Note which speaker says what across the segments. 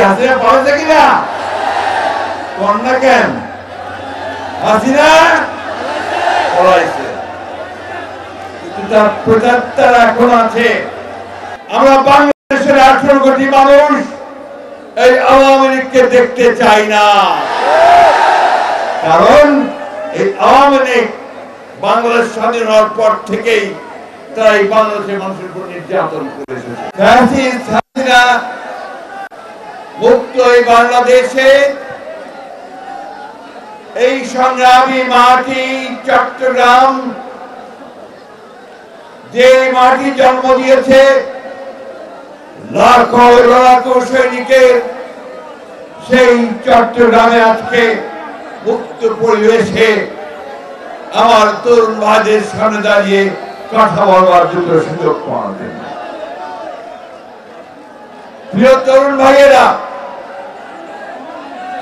Speaker 1: হাসিনা পালাইছে কিনা কন্যা কেন হাসিনা পলাইছে কিন্তু তার প্রজাতটা এখন আছে। আমরা বাংলাদেশের 18 কোটি মানুষ এই আওয়ামী লীগকে দেখতে চাই না, কারণ এই আওয়ামী লীগ বাংলাদেশ স্বাধীন হওয়ার পর থেকেই তারা এই বাংলাদেশের মানুষের উপর নির্যাতন করে এসেছে। হাসিনা মুক্ত এই বাংলাদেশে এই সংগ্রামী মাটি চট্টগ্রাম, যে মাটি জন্ম দিয়েছে লাখো লাখো সৈনিকের, সেই চট্টগ্রামে আজকে মুক্ত পরিবেশে আমার তরুণ ভাইদের সামনে দাঁড়িয়ে কথা বলবার দুটো সুযোগ পাওয়া যায়। প্রিয় তরুণ ভাইয়েরা,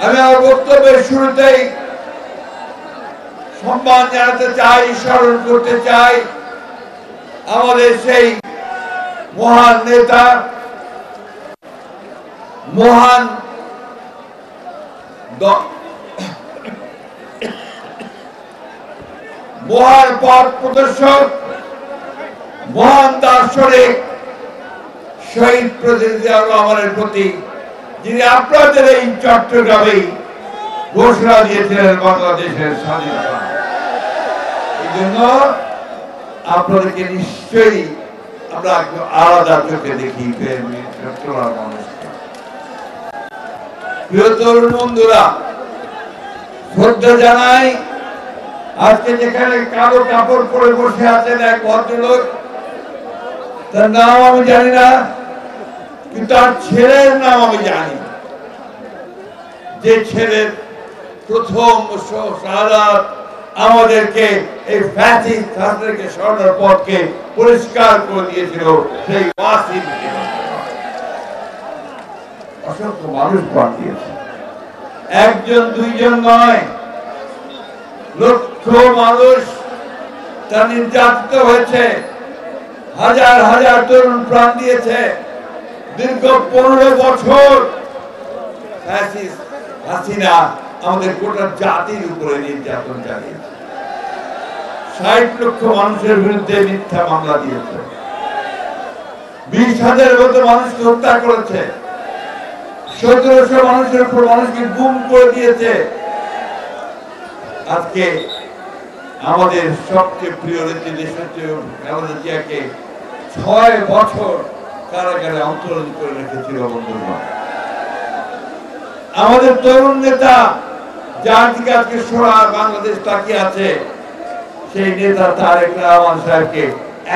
Speaker 1: আমি আমার বক্তব্যের শুরুতেই সম্মান জানাতে চাই, স্মরণ করতে চাই আমাদের সেই মহান নেতা, মহান পথ প্রদর্শক, মহান দার্শনিক শহীদ প্রেসিডেন্ট জিয়াউর রহমানের প্রতি, যিনি আপনাদের এই চট্টগ্রামেই ঘোষণা দিয়েছিলেন বাংলাদেশের স্বাধীনতা। এই জন্য আপনাদেরকে নিশ্চয়ই আমরা আলাদা চোখে দেখি চট্টগ্রাম মানুষকে। প্রিয় তরুণ বন্ধুরা, শ্রদ্ধা জানাই আজকে যেখানে কালো কাপড় পরে বসে আছেন এক ভদ্রলোক, তার নাম আমি জানি না, কিন্তু তার ছেলের নাম আমি জানি, যে ছেলের প্রথম শাহাদাত আমাদেরকে এই ফ্যাসিস্ট শাসনকে সরানোর পথকে পরিষ্কার করে দিয়েছিল সেই ওয়াসিম। অসংখ্য মানুষ প্রাণ দিয়েছে, একজন দুইজন নয়, লক্ষ মানুষ তার নির্যাতিত হয়েছে, হাজার হাজার তরুণ প্রাণ দিয়েছে। দীর্ঘ 15 বছর ফ্যাসিস্ট হাসিনা আমাদের গোটা জাতির উপরে নির্যাতন চালিয়েছে, 60 লক্ষ মানুষের বিরুদ্ধে মিথ্যা মামলা দিয়েছে, 20,000-এর মতো মানুষকে হত্যা করেছে, 1700 মানুষের উপর মানুষকে গুম করে দিয়েছে। আজকে আমাদের সবচেয়ে প্রিয় নেত্রী দেশনেত্রী খালেদা জিয়াকে 6 বছর কারাগারে অন্তরীণ করে রেখেছিল। বন্ধুগণ, আমাদের তরুণ নেতা, যার দিকে আজকে সারা বাংলাদেশ তাকিয়ে আছে, সেই নেতা তারেক রহমান সাহেবকে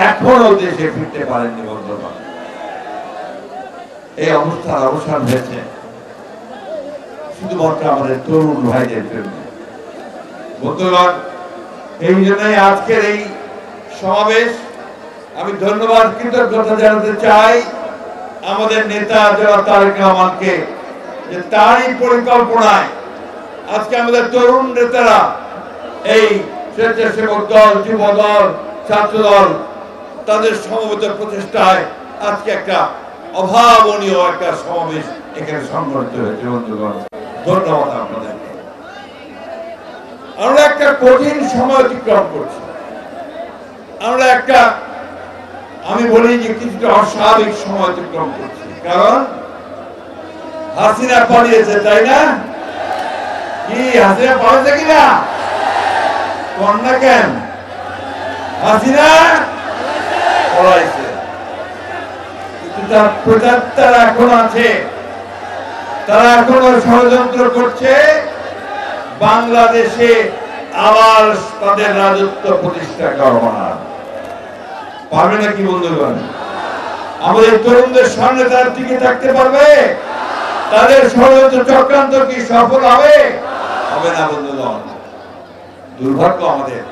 Speaker 1: এখনো দেশে ফিরতে পারেননি। বন্ধুগণ, এই অবস্থার অবসান হয়েছে শুধুমাত্র আমাদের তরুণ ভাইদের জন্য। বন্ধুগণ, এই জন্যই আজকের এই সমাবেশ আমি ধন্যবাদ, কৃতজ্ঞতা জানাতে চাই আমাদের নেতা জনাব তারেক রহমানকে, যে তারই পরিকল্পনায় আজকে আমাদের তরুণ নেতারা এই স্বেচ্ছাসেবক দল, যুব দল, ছাত্র দল, তাদের সমবেত প্রচেষ্টায় আজকে একটা অভাবনীয় একটা সমাবেশ এখানে সংগঠিত হয়েছে। বন্ধুগণ, ধন্যবাদ আপনাদেরকে। আমরা একটা কঠিন সময় অতিক্রম করছি, আমরা একটা, আমি বলি যে কিছুটা অস্বাভাবিক সময় অতিক্রম করছি, কারণ হাসিনা পালিয়েছে, তাই না? কি হাসিনা পালাইছে কিনা কন্যা কেন হাসিনা পলাইছে, কিন্তু তার প্রজাতটা এখন আছে, তারা এখনো ষড়যন্ত্র করছে বাংলাদেশে আবার তাদের রাজত্ব প্রতিষ্ঠা করার। পারবে নাকি বন্ধুগণ? আমাদের তরুণদের সামনে তারা টিকে থাকতে পারবে? তাদের ষড়যন্ত্র চক্রান্ত কি সফল হবে? হবে না। বন্ধুগণ, দুর্ভাগ্য আমাদের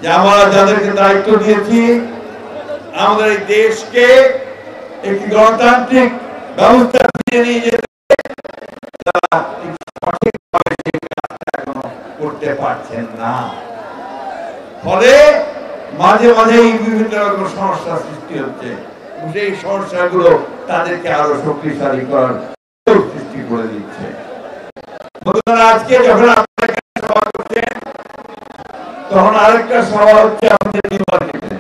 Speaker 1: যে আমরা যাদেরকে দায়িত্ব দিয়েছি আমাদের এই দেশকে একটি গণতান্ত্রিক ব্যবস্থা ফিরিয়ে নিয়ে যেতে, তারা সঠিকভাবে করতে পারছেন না। ফলে মাঝে মাঝেই বিভিন্ন রকম সমস্যা সৃষ্টি হচ্ছে, সেই সমস্যাগুলো তাদেরকে আরো শক্তিশালী করার সৃষ্টি করে দিচ্ছে। আজকে যখন আপনারা সভা করছেন, তখন আরেকটা সভা হচ্ছে আমাদের নির্বাচনে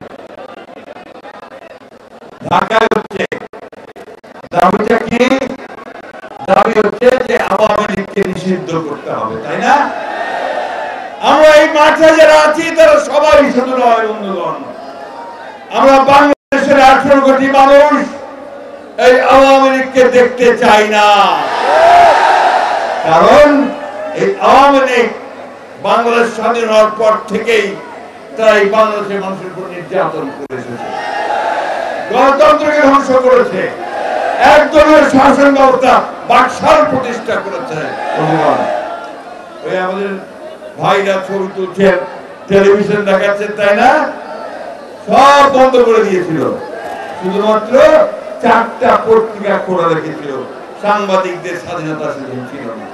Speaker 1: ঢাকায় হচ্ছে। দাবিটা কি? দাবি হচ্ছে যে আওয়ামী লীগকে নিষিদ্ধ করতে হবে, তাই না? আমরা এই মাঠে যারা আছি তারা সবাই শুধু নয় বন্ধুগণ, আমরা বাংলাদেশের 18 কোটি মানুষ এই আওয়ামী লীগকে দেখতে চাই না। কারণ এই আওয়ামী লীগ বাংলাদেশ স্বাধীন হওয়ার পর থেকেই তারা এই বাংলাদেশের মানুষের উপর নির্যাতন করে এসেছে, গণতন্ত্রকে ধ্বংস করেছে, একদলীয় শাসন ব্যবস্থা বাকশাল প্রতিষ্ঠা করেছে। ওই আমাদের ভাইরা ছবি তুলছেন, টেলিভিশন দেখাচ্ছেন, তাই না? সব বন্ধ করে দিয়েছিল, শুধুমাত্র 4টা পত্রিকা খোলা রেখেছিল, সাংবাদিকদের স্বাধীনতা সেদিন ছিল না।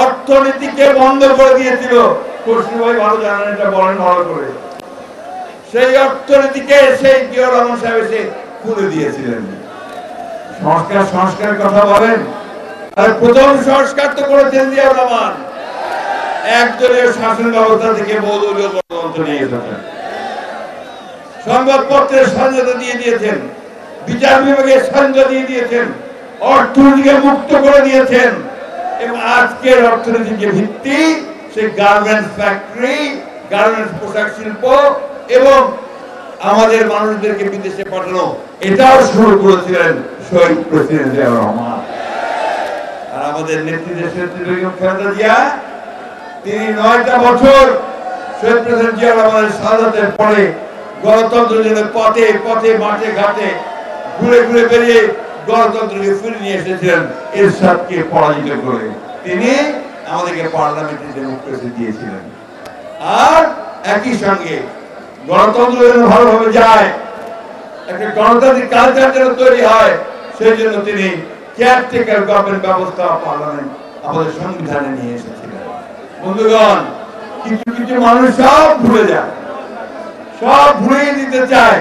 Speaker 1: অর্থনীতিকে বন্ধ করে দিয়েছিল, খুশি ভাই ভালো জানেন, এটা বলেন ভালো করে। সেই অর্থনীতিকে সেই জিয়াউর রহমান সাহেব এসে খুলে দিয়েছিলেন। সংস্কারের কথা বলেন, আর প্রথম সংস্কার তো করেছেন জিয়াউর রহমান, একদলীয় শাসন ব্যবস্থা থেকে বহুদলীয় গণতন্ত্র নিয়ে এসেছেন। সংবাদপত্রের স্বাধীনতা দিয়ে দিয়েছেন, বিচার বিভাগের স্বাধীনতা দিয়ে দিয়েছেন, অর্থনীতিকে মুক্ত করে দিয়েছেন। এবং আজকের অর্থনীতির যে ভিত্তি, সেই গার্মেন্টস ফ্যাক্টরি, গার্মেন্টস পোশাক শিল্প এবং আমাদের মানুষদেরকে বিদেশে পাঠানো, এটাও শুরু করেছিলেন শহীদ প্রেসিডেন্ট জিয়াউর রহমান। আর আমাদের নেত্রী দেশের বেগম খালেদা জিয়া, তিনি 9টা বছর শহীদ প্রেসিডেন্ট জিয়াউর রহমানের শাহাদাতের পরে গণতন্ত্রের জন্য পথে পথে মাঠে ঘাটে ঘুরে ঘুরে বেরিয়ে গণতন্ত্রকে ফিরে নিয়ে এসেছিলেন এরশাদকে পরাজিত করে। তিনি আমাদেরকে পার্লামেন্টে ডেমোক্রেসি দিয়েছিলেন। আর একই সঙ্গে গণতন্ত্র যেন ভালোভাবে যায়, একটা গণতান্ত্রিক কালচার যেন তৈরি হয়, সেই জন্য তিনি কেয়ারটেকার গভর্নমেন্ট ব্যবস্থা পার্লামেন্ট আমাদের সংবিধানে নিয়ে এসেছিলেন। বন্ধুগণ, কিছু কিছু মানুষ সব ভুলে যায়, সব ভুলিয়ে দিতে চায়,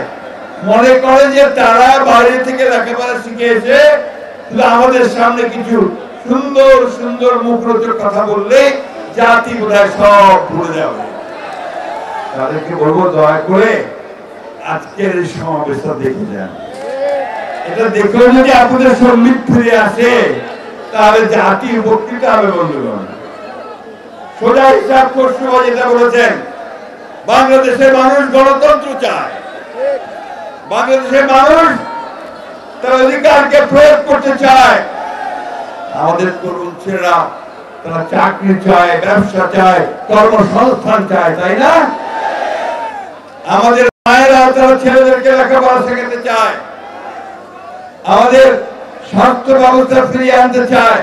Speaker 1: মনে করে যে তারা বাইরে থেকে লেখাপড়া শিখে এসে শুধু আমাদের সামনে কিছু সুন্দর সুন্দর মুখরোচক কথা বললে জাতি বোধহয় সব ভুলে যাবে। তাদেরকে বলবো, দয়া করে আজকের এই সমাবেশটা দেখে যান। এটা দেখেও যদি আপনাদের সম্মিত ফিরে আসে, তাহলে জাতি উপকৃত হবে। বন্ধুগণ, সোজা হিসাব করতে যেটা বলেছেন, বাংলাদেশের মানুষ গণতন্ত্র চায়, বাংলাদেশের মানুষ তার অধিকারকে প্রয়োগ করতে চায়। আমাদের তরুণ ছেলেরা তারা চাকরি চায়, ব্যবসা চায়, কর্মসংস্থান চায়, তাই না? আমাদের মায়েরা তারা ছেলেদেরকে লেখাপড়া শেখাতে চায়, আমাদের স্বাস্থ্য ব্যবস্থা ফিরিয়ে আনতে চায়,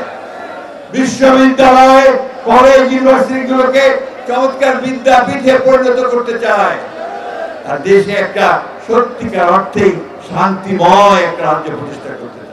Speaker 1: বিশ্ববিদ্যালয় কলেজ ইউনিভার্সিটিগুলোকে চমৎকার বিদ্যাপীঠে পরিণত করতে চায়, আর দেশে একটা সত্যিকার অর্থে শান্তিময় একটা রাজ্য প্রতিষ্ঠা করতে